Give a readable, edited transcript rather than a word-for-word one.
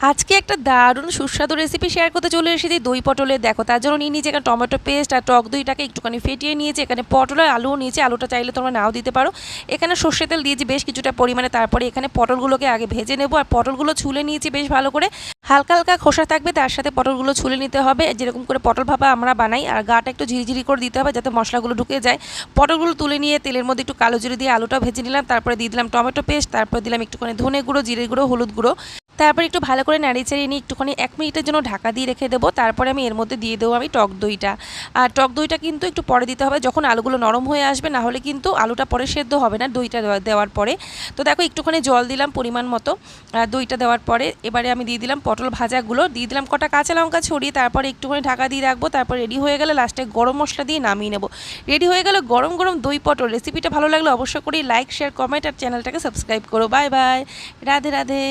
আজকে একটা দারুণ সুস্বাদু রেসিপি শেয়ার করতে চলে এসেছি দই পটলের। দেখো তার জন্য নিয়ে নিয়েছি এখানে টমেটো পেস্ট আর টক দইটাকে একটুখানি ফেটিয়ে নিয়েছি। এখানে পটল আর আলুও নিয়েছি, আলুটা চাইলে তোমরা নাও দিতে পারো। এখানে সর্ষে তেল দিয়েছি বেশ কিছুটা পরিমাণে। তারপরে এখানে পটলগুলোকে আগে ভেজে নেবো আর পটলগুলো ছুলে নিয়েছি বেশ ভালো করে। হালকা হালকা খোসা থাকবে, তার সাথে পটলগুলো ছুলে নিতে হবে যেরকম করে পটল ভাপা আমরা বানাই। আর গাটা একটু ঝিরিঝিরি করে দিতে হবে যাতে মশলাগুলো ঢুকে যায়। পটলগুলো তুলে নিয়ে তেলের মধ্যে একটু কালো জিরে দিয়ে আলুটা ভেজে নিলাম। তারপরে দিয়ে দিলাম টমেটো পেস্ট, তারপরে দিলাম একটুখানি ধনে গুঁড়ো, জিরে গুঁড়ো, হলুদ গুঁড়ো। তারপর একটু ভালো করে নাড়িয়ে চাড়িয়ে নিয়ে একটুখানি 1 মিনিটের জন্য ঢাকা দিয়ে রেখে দেবো। তারপরে আমি এর মধ্যে দিয়ে দেবো আমি টক দইটা। আর টক দইটা কিন্তু একটু পরে দিতে হবে যখন আলুগুলো নরম হয়ে আসবে, না হলে কিন্তু আলুটা পরে সেদ্ধ হবে না দইটা দেওয়ার পরে। তো দেখো একটুখানি জল দিলাম পরিমাণ মতো দইটা দেওয়ার পরে। এবারে আমি দিয়ে দিলাম পটল ভাজাগুলো, দিয়ে দিলাম কটা কাঁচা লঙ্কা ছড়িয়ে, তারপরে একটুখানি ঢাকা দিয়ে রাখবো। তারপর রেডি হয়ে গেলে লাস্টে গরম মশলা দিয়ে নামিয়ে নেবো। রেডি হয়ে গেল গরম গরম দই পটল। রেসিপিটা ভালো লাগলে অবশ্যই করে লাইক, শেয়ার, কমেন্ট আর চ্যানেলটাকে সাবস্ক্রাইব করো। Bye bye, Radhe Radhe.